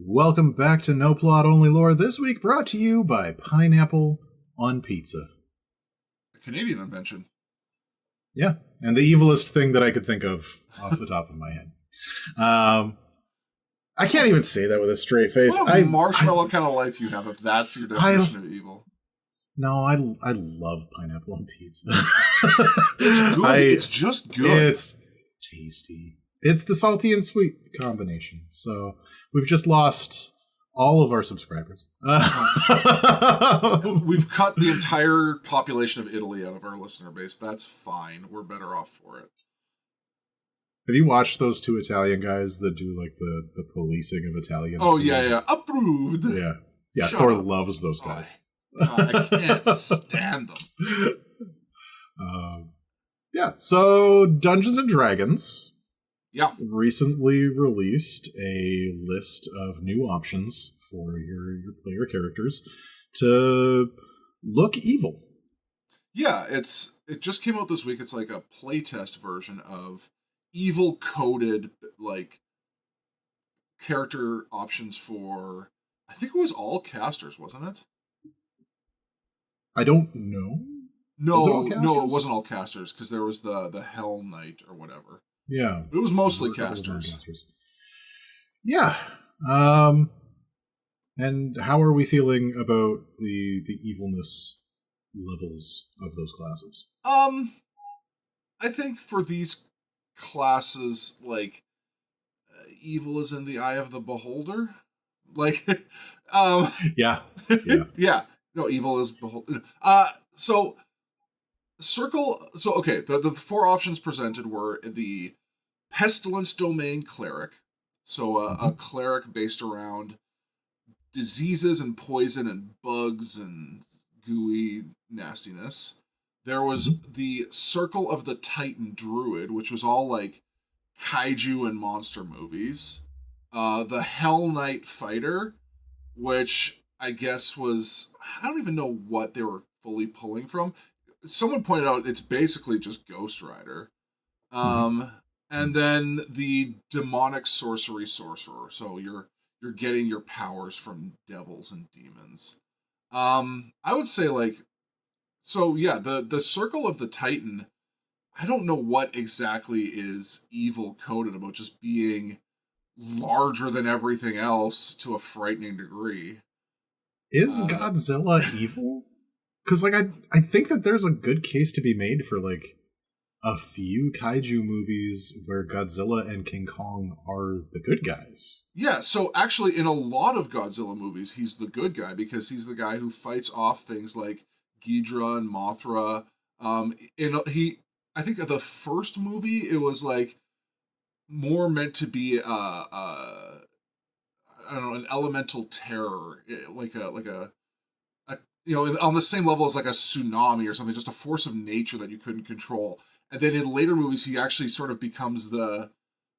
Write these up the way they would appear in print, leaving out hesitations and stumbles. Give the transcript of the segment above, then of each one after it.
Welcome back to No Plot Only Lore, this week brought to you by Pineapple on Pizza. A Canadian invention. Yeah, and the evilest thing that I could think of off the top of my head. I can't even say that with a straight face. What a marshmallow kind of life you have if that's your definition of evil. No, I love pineapple on pizza. It's good. It's just good. It's tasty. It's the salty and sweet combination. So we've just lost all of our subscribers. We've cut the entire population of Italy out of our listener base. That's fine. We're better off for it. Have you watched those two Italian guys that do like the policing of Italian? Oh, food? Yeah. Approved. Yeah. Thor loves those guys. I can't stand them. So Dungeons and Dragons recently released a list of new options for your player characters to look evil. Yeah, it just came out this week. It's like a playtest version of evil coded like character options for, I think it was all casters, wasn't it? I don't know. No, it wasn't all casters because there was the Hell Knight or whatever. Yeah. It was mostly casters. Yeah. And how are we feeling about the evilness levels of those classes? I think for these classes, like, evil is in the eye of the beholder. Like, Yeah. Yeah. No, evil is beholder. So the four options presented were the Pestilence Domain Cleric. So a cleric based around diseases and poison and bugs and gooey nastiness. There was the Circle of the Titan Druid, which was all like kaiju and monster movies. The Hell Knight Fighter, which I guess was, I don't even know what they were fully pulling from. Someone pointed out it's basically just Ghost Rider. And then the Demonic Sorcerer. So you're getting your powers from devils and demons. I would say the Circle of the Titan, I don't know what exactly is evil coded about just being larger than everything else to a frightening degree. Is Godzilla evil? Because I think that there's a good case to be made for like a few kaiju movies where Godzilla and King Kong are the good guys. Yeah, so actually in a lot of Godzilla movies, he's the good guy because he's the guy who fights off things like Ghidorah and Mothra. I think the first movie, it was like more meant to be I don't know, an elemental terror, like a on the same level as like a tsunami or something, just a force of nature that you couldn't control. And then in later movies, he actually sort of becomes the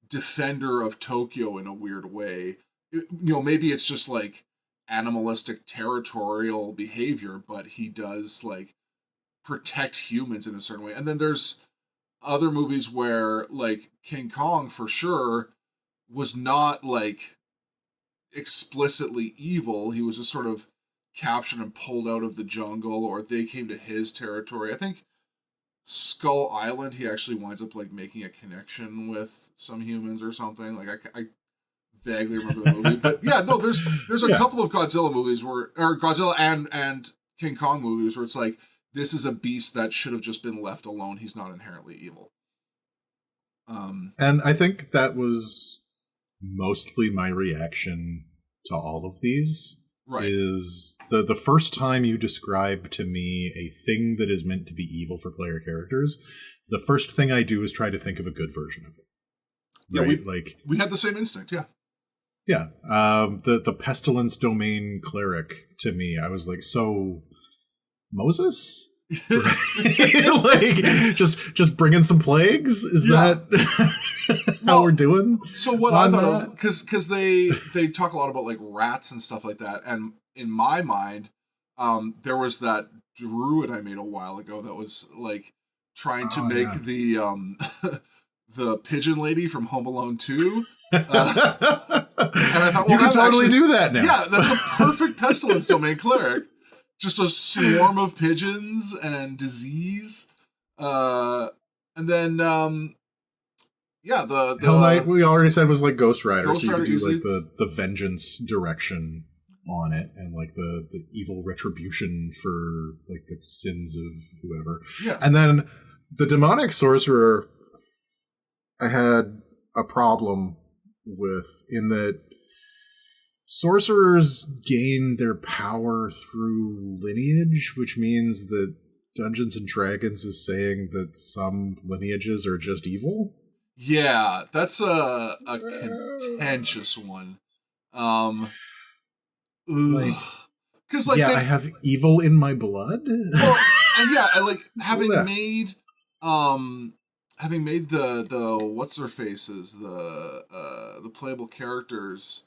defender of Tokyo in a weird way. Maybe it's just like animalistic territorial behavior, but he does like protect humans in a certain way. And then there's other movies where like King Kong for sure was not like explicitly evil. He was just sort of captured and pulled out of the jungle, or they came to his territory. I think Skull Island, he actually winds up like making a connection with some humans or something. Like I vaguely remember the movie, but yeah, no, there's a couple of Godzilla movies or Godzilla and King Kong movies where it's like, this is a beast that should have just been left alone. He's not inherently evil. And I think that was mostly my reaction to all of these. Right. Is the first time you describe to me a thing that is meant to be evil for player characters, the first thing I do is try to think of a good version of it. Right? Yeah, we had the same instinct, yeah. Yeah. The Pestilence Domain Cleric, to me, I was like, so Moses? Like just bringing some plagues? Is that how we're doing? So what I thought of, because they talk a lot about like rats and stuff like that, and in my mind, there was that druid I made a while ago that was like trying to make the the pigeon lady from Home Alone 2. And I thought, well, you can totally do that now. Yeah, that's a perfect pestilence domain cleric. Just a swarm of pigeons and disease. And then, the Hell Knight, we already said, was like Ghost Rider. Ghost so you Rider could do easily. like the vengeance direction on it, and like the evil retribution for like the sins of whoever. Yeah. And then the demonic sorcerer, I had a problem with, in that sorcerers gain their power through lineage, which means that Dungeons and Dragons is saying that some lineages are just evil. Yeah, that's a contentious one. Because I have evil in my blood. Well, and yeah, I like having made the what's their faces, the playable characters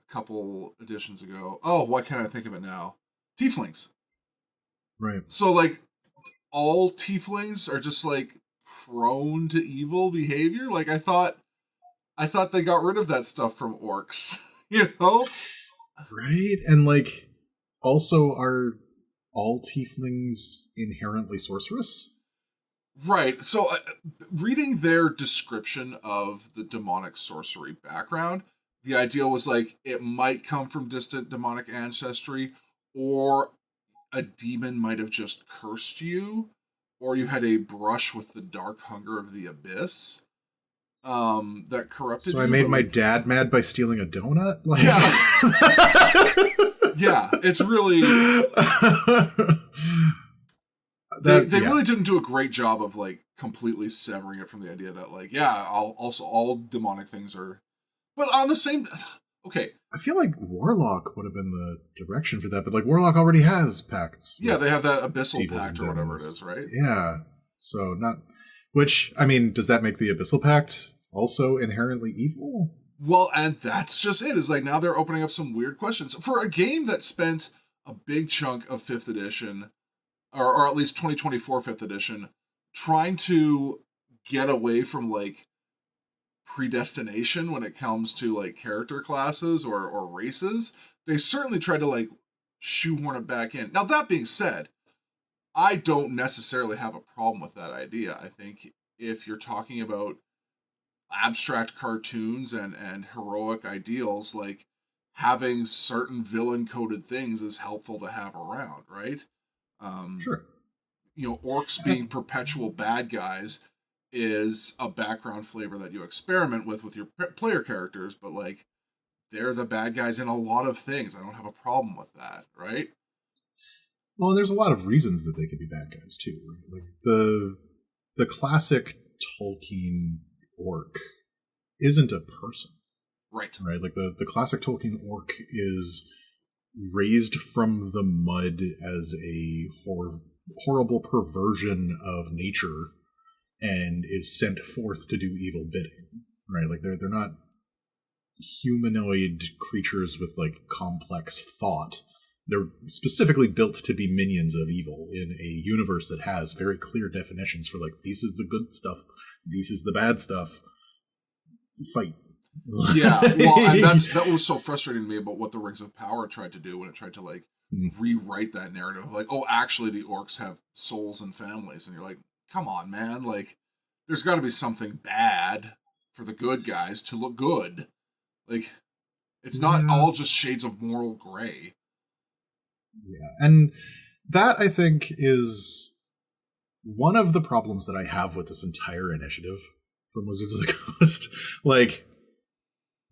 a couple editions ago. Oh, why can't I think of it now? Tieflings. Right. So like all tieflings are just like prone to evil behavior. Like I thought they got rid of that stuff from orcs, you know? Right? And like also, are all tieflings inherently sorceress? Right. So, reading their description of the demonic sorcery background, the idea was like it might come from distant demonic ancestry, or a demon might have just cursed you, or you had a brush with the dark hunger of the abyss that corrupted you. So I made my dad mad by stealing a donut? Like... Yeah. Yeah, it's really... They really didn't do a great job of, like, completely severing it from the idea that, like, yeah, all demonic things are... But on the same... Okay. I feel like Warlock would have been the direction for that, but, like, Warlock already has pacts. Yeah, they have that Abyssal Pact or whatever it is, right? Yeah. So, not... Which, I mean, does that make the Abyssal Pact also inherently evil? Well, and that's just it. Is like now they're opening up some weird questions for a game that spent a big chunk of 5th edition, or at least 2024 5th edition, trying to get away from like predestination when it comes to like character classes or races. They certainly tried to like shoehorn it back in. Now that being said, I don't necessarily have a problem with that idea. I think if you're talking about abstract cartoons and heroic ideals, like having certain villain coded things is helpful to have around, right? Sure. You know, orcs being perpetual bad guys is a background flavor that you experiment with your player characters, but like they're the bad guys in a lot of things. I don't have a problem with that, right? Well, there's a lot of reasons that they could be bad guys too. Right? Like the classic Tolkien orc isn't a person. Right. Like the classic Tolkien orc is raised from the mud as a horrible perversion of nature and is sent forth to do evil bidding. Right? Like they're not humanoid creatures with like complex thought. They're specifically built to be minions of evil in a universe that has very clear definitions for like, this is the good stuff, this is the bad stuff. Fight. Yeah, well, and that was so frustrating to me about what the Rings of Power tried to do when it tried to like rewrite that narrative. Like, oh, actually, the orcs have souls and families, and you're like, come on, man! Like, there's got to be something bad for the good guys to look good. Like, it's not all just shades of moral gray. Yeah, and that I think is one of the problems that I have with this entire initiative from Wizards of the Coast. Like,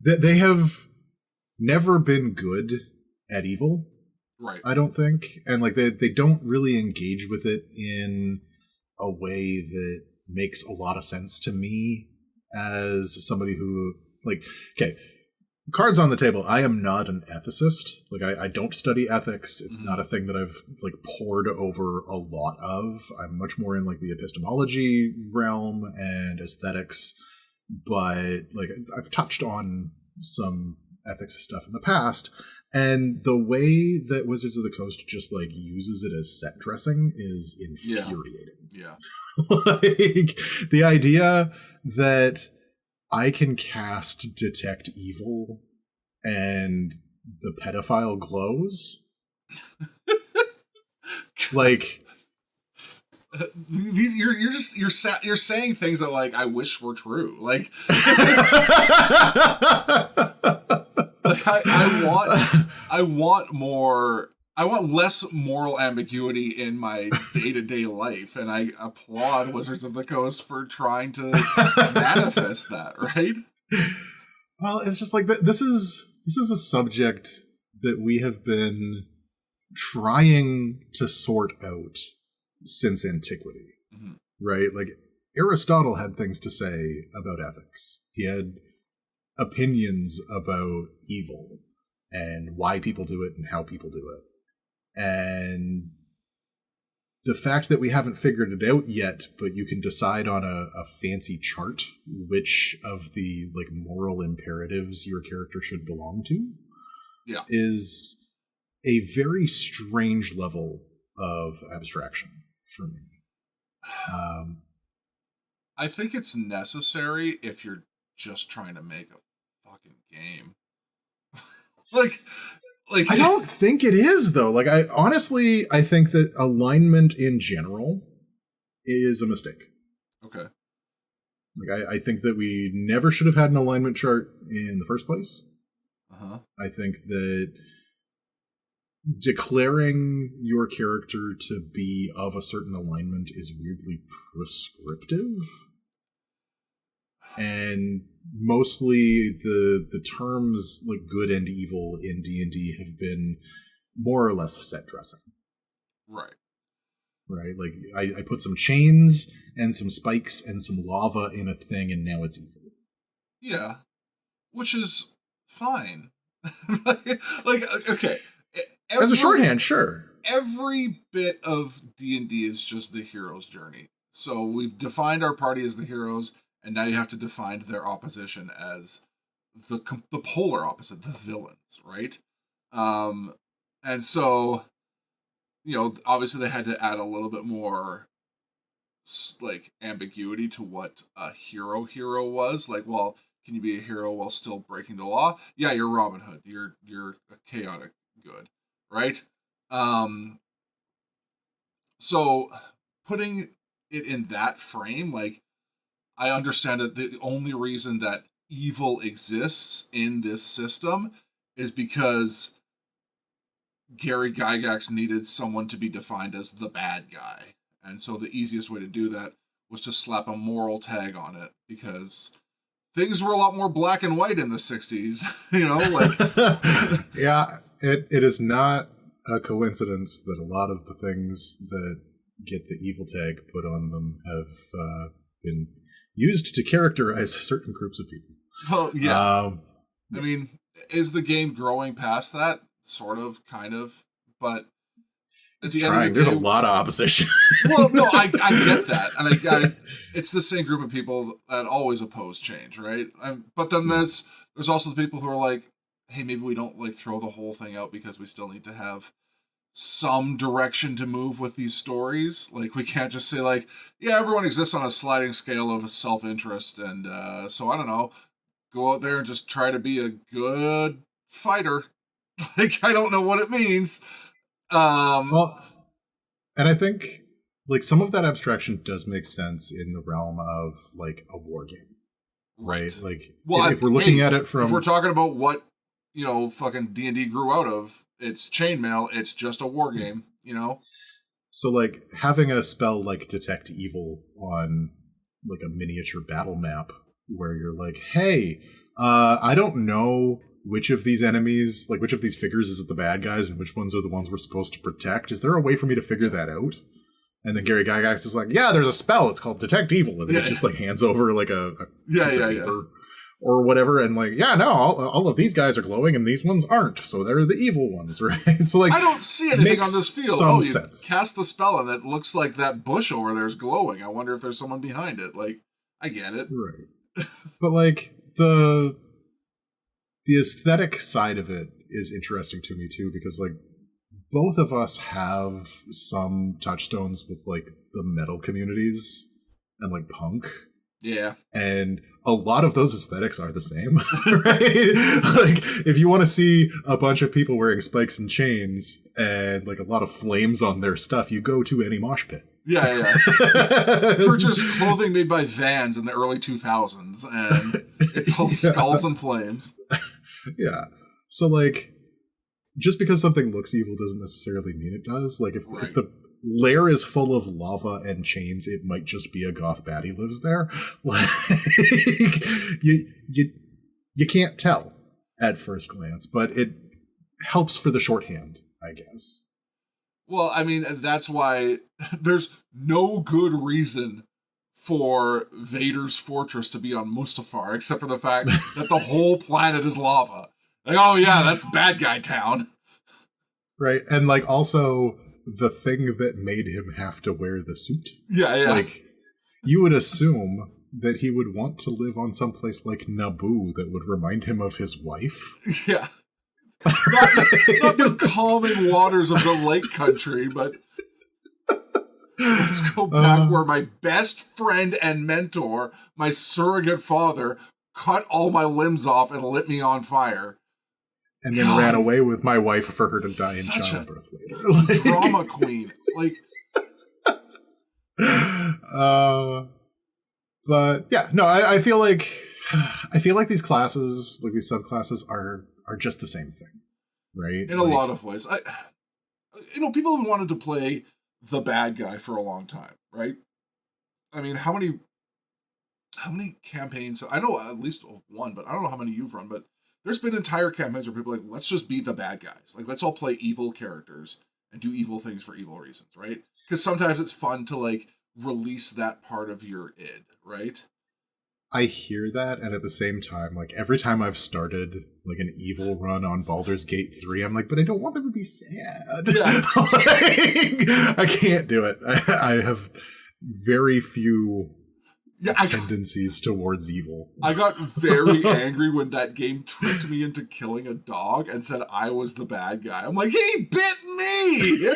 they have never been good at evil, right? I don't think, and like they don't really engage with it in a way that makes a lot of sense to me as somebody who, like, okay, cards on the table. I am not an ethicist. Like, I don't study ethics. It's not a thing that I've like pored over a lot of. I'm much more in like the epistemology realm and aesthetics, but like I've touched on some ethics stuff in the past, and the way that Wizards of the Coast just like uses it as set dressing is infuriating. Yeah. Like the idea that I can cast Detect Evil and the pedophile glows. Like, these you're saying things that like I wish were true. Like, like I want more. I want less moral ambiguity in my day-to-day life, and I applaud Wizards of the Coast for trying to manifest that, right? Well, it's just like this is a subject that we have been trying to sort out since antiquity, Mm-hmm. right? Like, Aristotle had things to say about ethics. He had opinions about evil and why people do it and how people do it. And the fact that we haven't figured it out yet, but you can decide on a fancy chart which of the like moral imperatives your character should belong to, yeah, is a very strange level of abstraction for me. I think it's necessary if you're just trying to make a fucking game. like I don't think it is, though. Like, I think that alignment in general is a mistake. Okay. Like, I think that we never should have had an alignment chart in the first place. Uh-huh. I think that declaring your character to be of a certain alignment is weirdly prescriptive. And mostly the terms like good and evil in D&D have been more or less set dressing. Right. Right? Like, I put some chains and some spikes and some lava in a thing, and now it's evil. Yeah. Which is fine. like, okay. As a shorthand, sure. Every bit of D&D is just the hero's journey. So we've defined our party as the heroes, and now you have to define their opposition as the polar opposite, the villains, right? And so, you know, obviously they had to add a little bit more like ambiguity to what a hero was. Like, well, can you be a hero while still breaking the law? Yeah, you're Robin Hood. You're a chaotic good, right? So putting it in that frame, like, I understand that the only reason that evil exists in this system is because Gary Gygax needed someone to be defined as the bad guy. And so the easiest way to do that was to slap a moral tag on it, because things were a lot more black and white in the 60s, you know? Like, yeah, it is not a coincidence that a lot of the things that get the evil tag put on them have been used to characterize certain groups of people. Well, yeah. I mean, is the game growing past that? Sort of, kind of, but it's trying. There's a lot of opposition. Well, no, I get that, and it's the same group of people that always oppose change, right? But then there's also the people who are like, hey, maybe we don't like throw the whole thing out because we still need to have some direction to move with these stories. Like, we can't just say like, yeah, everyone exists on a sliding scale of self-interest, and so I don't know, go out there and just try to be a good fighter. Like, I don't know what it means. Well, and I think like some of that abstraction does make sense in the realm of like a war game, right? Like, well, if we're looking at it from, if we're talking about what, you know, fucking D&D grew out of, it's chainmail. It's just a war game, you know. So like having a spell like Detect Evil on like a miniature battle map where you're like, hey, I don't know which of these enemies, like which of these figures is the bad guys and which ones are the ones we're supposed to protect. Is there a way for me to figure that out? And then Gary Gygax is like, yeah, there's a spell. It's called Detect Evil. And then it just like hands over like a piece of paper or whatever. And like, yeah, no, all of these guys are glowing and these ones aren't. So they're the evil ones, right? So like, I don't see anything on this field. Oh, you cast the spell and it looks like that bush over there is glowing. I wonder if there's someone behind it. Like, I get it. Right. But like the aesthetic side of it is interesting to me too, because like both of us have some touchstones with like the metal communities and like punk Yeah. And a lot of those aesthetics are the same, right? Like, if you want to see a bunch of people wearing spikes and chains and like a lot of flames on their stuff, you go to any mosh pit. Yeah. Purchase clothing made by Vans in the early 2000s, and it's all skulls and flames. Yeah. So, like, just because something looks evil doesn't necessarily mean it does. Like, if the lair is full of lava and chains, it might just be a goth baddie lives there. Like, you can't tell at first glance, but it helps for the shorthand, I guess. Well, I mean, that's why there's no good reason for Vader's fortress to be on Mustafar, except for the fact that the whole planet is lava. Like, oh yeah, that's bad guy town. Right, and like also the thing that made him have to wear the suit. Yeah. Like, you would assume that he would want to live on some place like Naboo that would remind him of his wife. Yeah. Not the calming waters of the lake country, but let's go back where my best friend and mentor, my surrogate father, cut all my limbs off and lit me on fire. And then ran away with my wife for her to die in childbirth later. Like, drama queen. Like, but yeah, no, I feel like these classes, like these subclasses, are just the same thing, right? In a lot of ways. People have wanted to play the bad guy for a long time, right? I mean, how many campaigns? I know at least one, but I don't know how many you've run, but there's been entire campaigns where people are like, let's just be the bad guys. Like, let's all play evil characters and do evil things for evil reasons, right? Because sometimes it's fun to, like, release that part of your id, right? I hear that, and at the same time, like, every time I've started like an evil run on Baldur's Gate 3, I'm like, but I don't want them to be sad. Yeah. Like, I can't do it. I have very few tendencies towards evil. I got very angry when that game tricked me into killing a dog and said I was the bad guy. I'm like, he bit me!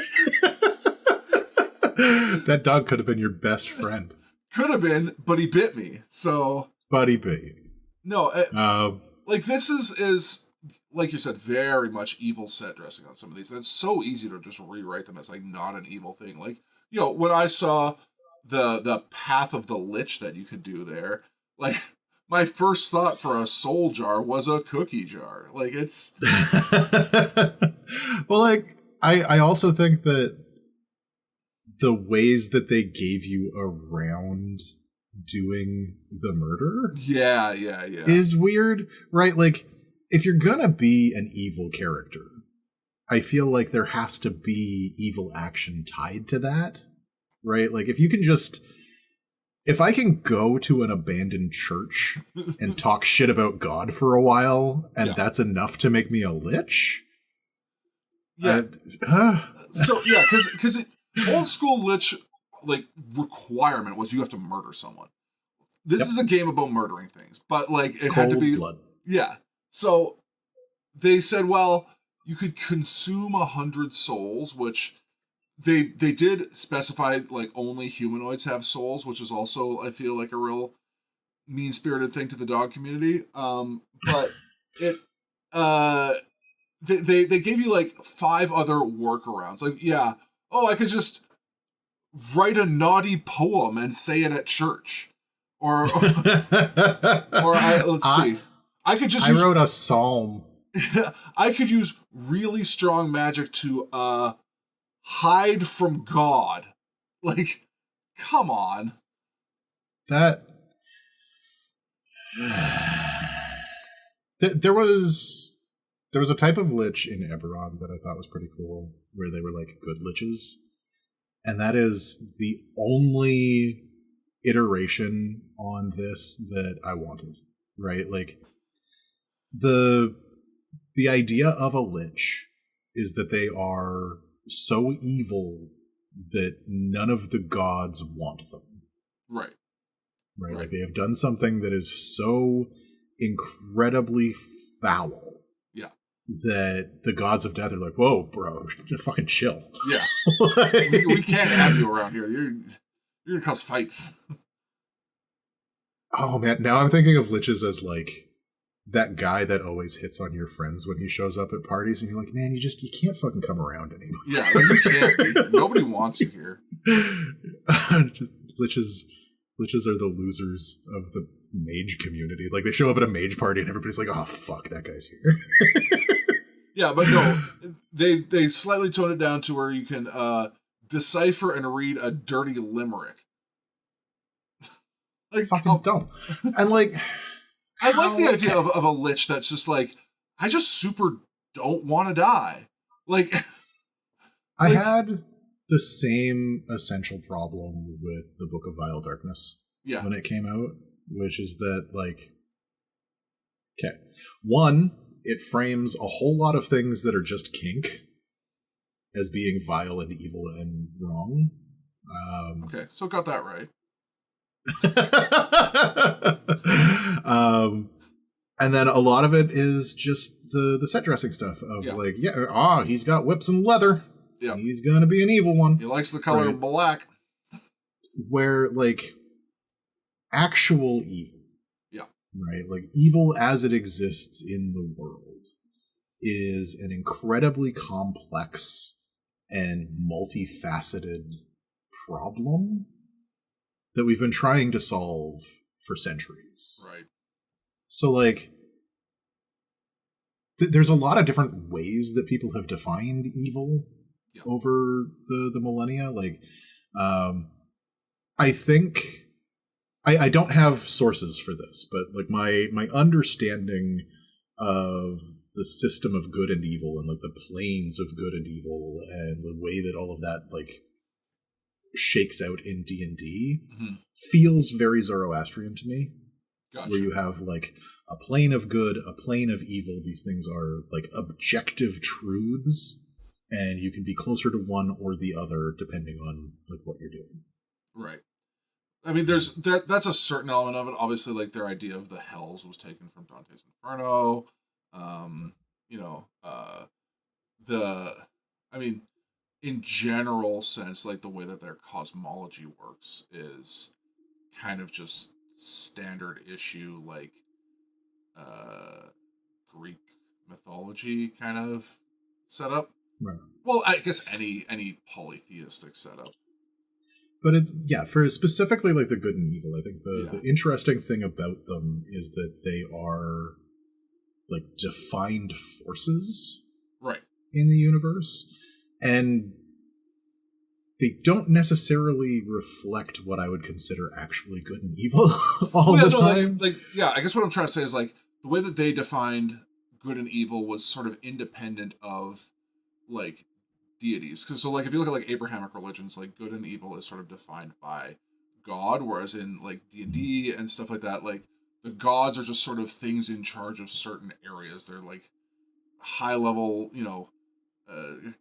That dog could have been your best friend. Could have been, but he bit me. So, buddy bit. No, like, this is like you said, very much evil set dressing on some of these. And it's so easy to just rewrite them as like not an evil thing. Like, when I saw the path of the lich that you could do there, like, my first thought for a soul jar was a cookie jar. Like, it's well, like, I also think that the ways that they gave you around doing the murder is weird, right? Like, if you're gonna be an evil character, I feel like there has to be evil action tied to that, right? Like, if I can go to an abandoned church and talk shit about God for a while, and that's enough to make me a lich, because old school lich, like, requirement was you have to murder someone. This is a game about murdering things, but, like, it had to be blood. Yeah. So they said, well, you could consume 100 souls, which they did specify, like, only humanoids have souls, which is also, I feel like, a real mean-spirited thing to the dog community. But it they gave you, like, 5 other workarounds. Like, I could just write a naughty poem and say it at church. Or let's see. I wrote a psalm. I could use really strong magic to hide from God. Like, come on. There was a type of lich in Eberron that I thought was pretty cool, where they were like good liches. And that is the only iteration on this that I wanted, right? Like, the idea of a lich is that they are so evil that none of the gods want them. Right. Like, they have done something that is so incredibly foul that the gods of death are like, whoa, bro, just fucking chill. Yeah. we can't have you around here. You're gonna cause fights. Oh man, now I'm thinking of liches as like that guy that always hits on your friends when he shows up at parties, and you're like, man, you can't fucking come around anymore. Yeah, like, you can't be. Nobody wants you here. Just, liches are the losers of the mage community. Like, they show up at a mage party and everybody's like, oh fuck, that guy's here. Yeah, but no, they slightly tone it down to where you can decipher and read a dirty limerick. Like, fucking dumb. And like, I like the idea of a lich that's just like, I just super don't want to die. Like, I had the same essential problem with the Book of Vile Darkness when it came out, which is that, like, okay, one, it frames a whole lot of things that are just kink as being vile and evil and wrong. Okay, so got that right. And then a lot of it is just the set dressing stuff of like, he's got whips and leather. Yeah, he's gonna be an evil one. He likes the color black. Where like actual evil, right? Like evil as it exists in the world is an incredibly complex and multifaceted problem that we've been trying to solve for centuries. Right. So, like, there's a lot of different ways that people have defined evil over the millennia. Like, I think I don't have sources for this, but like my understanding of the system of good and evil and like the planes of good and evil and the way that all of that like shakes out in D&D feels very Zoroastrian to me. Gotcha. Where you have like a plane of good, a plane of evil. These things are like objective truths, and you can be closer to one or the other depending on like what you're doing. Right. I mean, there's that's a certain element of it. Obviously, like their idea of the hells was taken from Dante's Inferno. I mean, in general sense, like the way that their cosmology works is kind of just standard issue, like Greek mythology kind of setup. Right. Well, I guess any polytheistic setup. But it's, for specifically like the good and evil, I think the interesting thing about them is that they are like defined forces in the universe. And they don't necessarily reflect what I would consider actually good and evil all the time. I guess what I'm trying to say is like the way that they defined good and evil was sort of independent of like deities. Because so like if you look at like Abrahamic religions, like good and evil is sort of defined by God, whereas in like D&D and stuff like that, like the gods are just sort of things in charge of certain areas. They're like high level,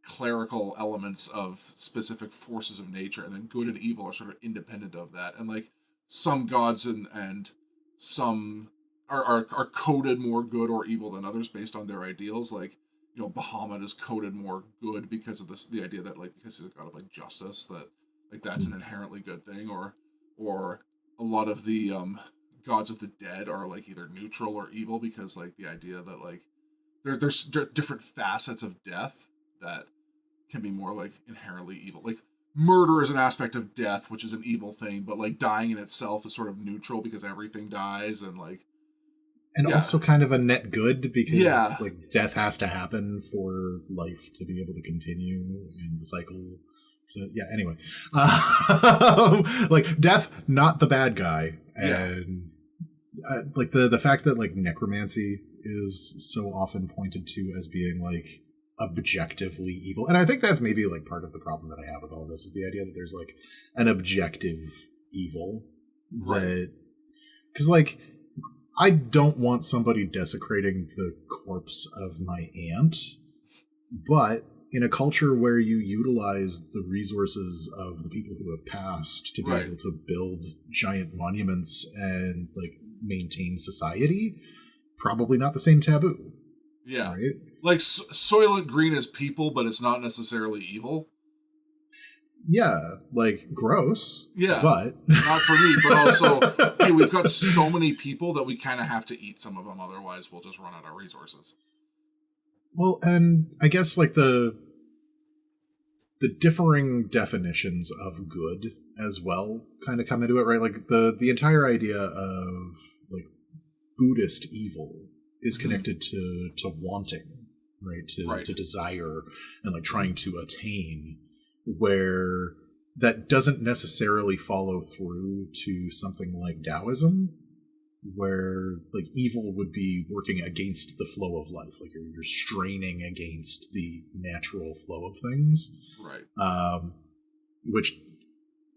clerical elements of specific forces of nature, and then good and evil are sort of independent of that. And like some gods and some are coded more good or evil than others based on their ideals. Like, Bahamut is coded more good because of the idea that like because he's a god of like justice, that like that's an inherently good thing, or a lot of the gods of the dead are like either neutral or evil because like the idea that like there's different facets of death that can be more like inherently evil. Like murder is an aspect of death, which is an evil thing, but like dying in itself is sort of neutral because everything dies, and like also kind of a net good because like death has to happen for life to be able to continue and the cycle to anyway. Like death, not the bad guy, and like the fact that like necromancy is so often pointed to as being like objectively evil, and I think that's maybe like part of the problem that I have with all this is the idea that there's like an objective evil that because like I don't want somebody desecrating the corpse of my aunt, but in a culture where you utilize the resources of the people who have passed to be able to build giant monuments and like maintain society, probably not the same taboo. Yeah. Right? Like Soylent Green is people, but it's not necessarily evil. yeah, like gross. Yeah, but not for me. But also, hey, we've got so many people that we kind of have to eat some of them. Otherwise, we'll just run out of resources. Well, and I guess like the differing definitions of good as well kind of come into it, right? Like the entire idea of like Buddhist evil is connected to wanting, right? To desire and like trying to attain, where that doesn't necessarily follow through to something like Taoism, where like evil would be working against the flow of life, like you're straining against the natural flow of things, right? Which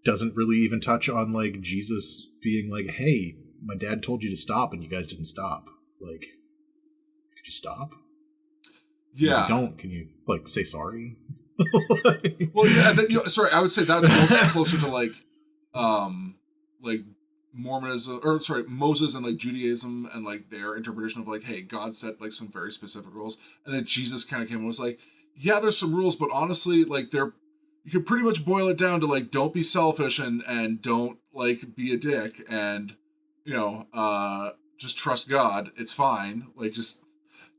doesn't really even touch on like Jesus being like, hey, my dad told you to stop and you guys didn't stop, like could you stop? Yeah. If you don't, can you like say sorry? Well, yeah, sorry, I would say that's also closer to like Mormonism, or sorry, Moses and like Judaism and like their interpretation of like, hey, God set like some very specific rules, and then Jesus kind of came and was like, yeah, there's some rules, but honestly, like you can pretty much boil it down to like, don't be selfish and don't like be a dick, and just trust God, it's fine, like just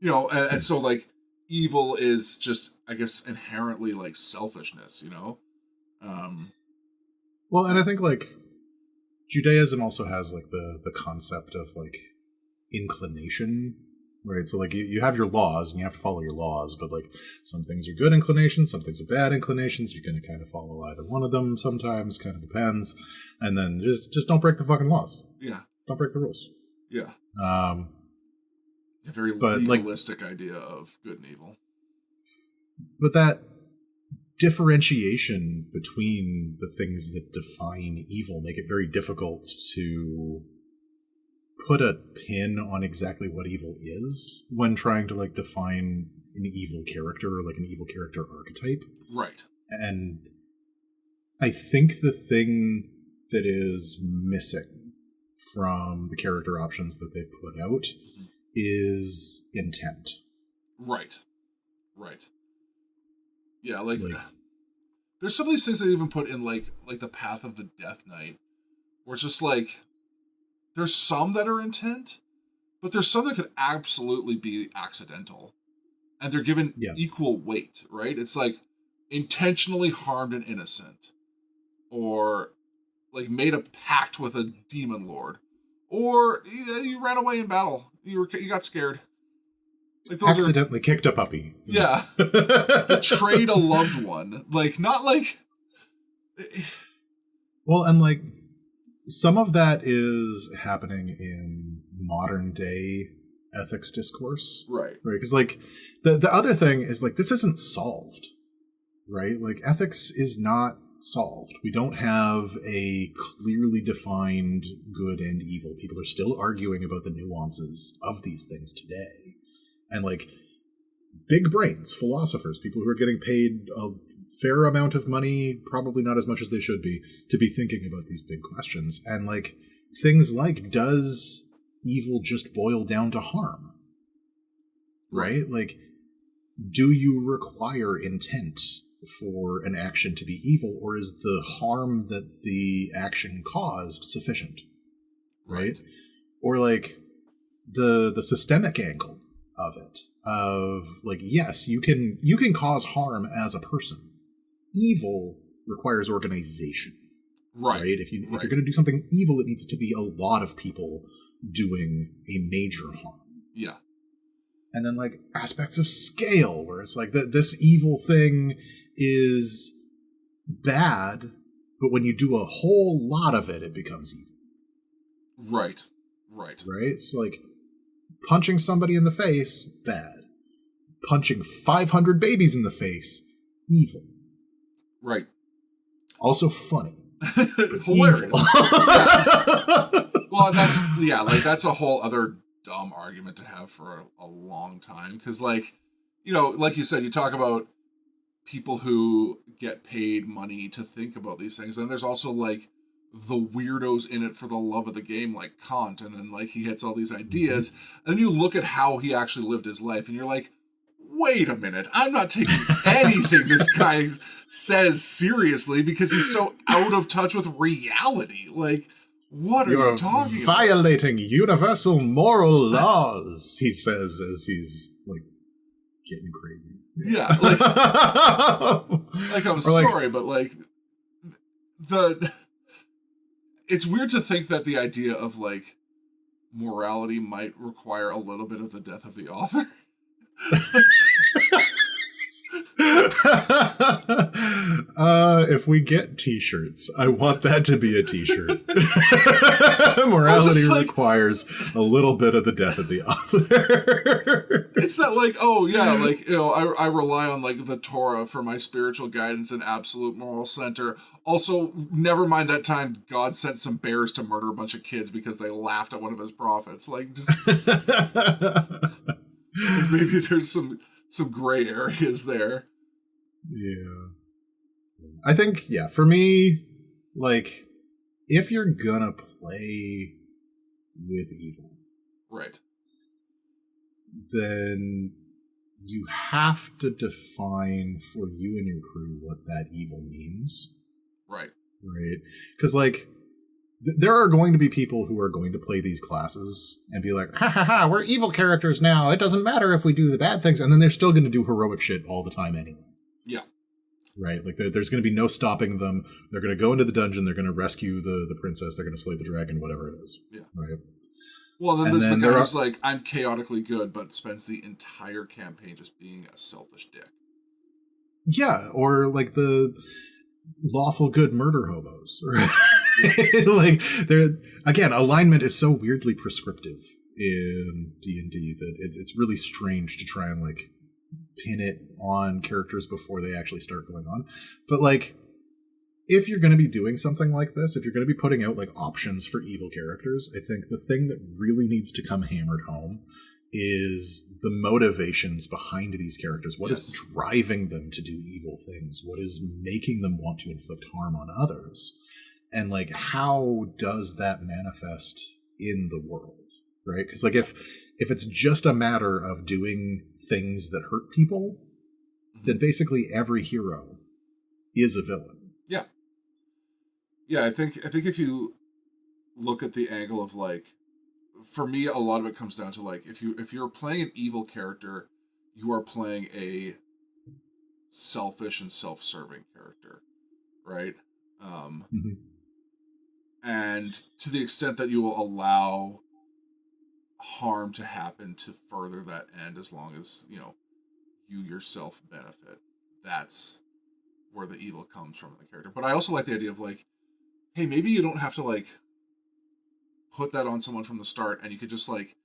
and so like evil is just, I guess, inherently like selfishness, Well, and I think like Judaism also has like the concept of like inclination, right? So like you have your laws and you have to follow your laws, but like some things are good inclinations, some things are bad inclinations. You're going to kind of follow either one of them sometimes, kind of depends. And then just don't break the fucking laws. Yeah. Don't break the rules. Yeah. A very legalistic idea of good and evil. But that differentiation between the things that define evil make it very difficult to put a pin on exactly what evil is when trying to like define an evil character or like an evil character archetype. Right. And I think the thing that is missing from the character options that they've put out is intent. Right. Yeah, like there's some of these things they even put in like the Path of the Death Knight, where it's just like there's some that are intent, but there's some that could absolutely be accidental, and they're given equal weight, right? It's like intentionally harmed an innocent, or like made a pact with a demon lord, or you ran away in battle, you got scared. Like those accidentally kicked a puppy. Yeah. Betrayed a loved one. Like, not like... Well, and like, some of that is happening in modern day ethics discourse. Right. Because like, the other thing is like, this isn't solved. Right? Like, ethics is not solved. We don't have a clearly defined good and evil. People are still arguing about the nuances of these things today. And like big brains, philosophers, people who are getting paid a fair amount of money, probably not as much as they should be, to be thinking about these big questions. And like things like, does evil just boil down to harm? Right? Like, do you require intent for an action to be evil, or is the harm that the action caused sufficient? Right? Or like the systemic angle of it, of like, yes, you can cause harm as a person. Evil requires organization, right? If you're going to do something evil, it needs to be a lot of people doing a major harm. Yeah. And then like aspects of scale, where it's like this evil thing is bad, but when you do a whole lot of it, it becomes evil. Right. So like, punching somebody in the face, bad. Punching 500 babies in the face, evil. Right. Also funny. Hilarious. Well, that's a whole other dumb argument to have for a long time. Because like you said, you talk about people who get paid money to think about these things. And there's also like the weirdos in it for the love of the game, like Kant, and then like he hits all these ideas, and then you look at how he actually lived his life, and you're like, wait a minute, I'm not taking anything this guy says seriously because he's so out of touch with reality. Like, what are you talking about? Violating universal moral laws, he says as he's like getting crazy. Yeah, like I'm sorry, but like it's weird to think that the idea of like morality might require a little bit of the death of the author. If we get t-shirts, I want that to be a t-shirt. Morality requires a little bit of the death of the author. It's not like, oh yeah, like, you know, I rely on like the Torah for my spiritual guidance and absolute moral center. Also, never mind that time God sent some bears to murder a bunch of kids because they laughed at one of his prophets. Like, just maybe there's some gray areas there. Yeah. I think, yeah, for me, like, if you're gonna play with evil, right, then you have to define for you and your crew what that evil means. Right. Right? Because, like, there are going to be people who are going to play these classes and be like, ha ha ha, we're evil characters now. It doesn't matter if we do the bad things. And then they're still going to do heroic shit all the time anyway. Yeah. Right? Like, there's going to be no stopping them. They're going to go into the dungeon. They're going to rescue the princess. They're going to slay the dragon, whatever it is. Yeah. Right? Well, then there's the guy who's like, I'm chaotically good, but spends the entire campaign just being a selfish dick. Yeah, or like the lawful good murder hobos. Right? Like, again, alignment is so weirdly prescriptive in D&D that it's really strange to try and like pin it on characters before they actually start going on. But like, if you're going to be doing something like this, if you're going to be putting out like options for evil characters, I think the thing that really needs to come hammered home is the motivations behind these characters. What is driving them to do evil things? What is making them want to inflict harm on others? And like, how does that manifest in the world? Right? Because like, if it's just a matter of doing things that hurt people, then basically every hero is a villain. Yeah. Yeah, I think if you look at the angle of like, for me, a lot of it comes down to like, if you're playing an evil character, you are playing a selfish and self-serving character, right? And to the extent that you will allow harm to happen to further that end, as long as, you know, you yourself benefit, that's where the evil comes from in the character. But I also like the idea of like, hey, maybe you don't have to like put that on someone from the start, and you could just like,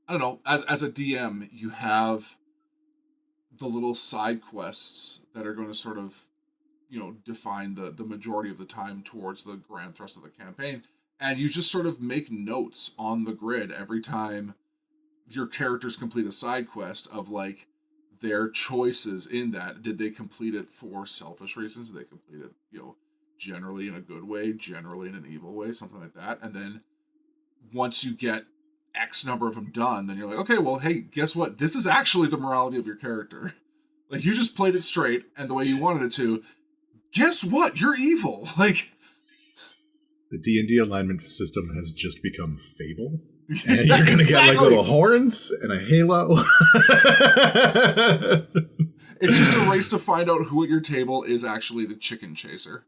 I don't know, as a DM, you have the little side quests that are going to sort of, you know, define the majority of the time towards the grand thrust of the campaign. And you just sort of make notes on the grid every time your characters complete a side quest of like their choices in that. Did they complete it for selfish reasons? Did they complete it, you know, generally in a good way, generally in an evil way, something like that? And then once you get X number of them done, then you're like, okay, well, hey, guess what? This is actually the morality of your character. Like, you just played it straight and the way you wanted it to. Guess what? You're evil. Like, the D&D alignment system has just become Fable. And you're going to get like little horns and a halo. It's just a race to find out who at your table is actually the chicken chaser.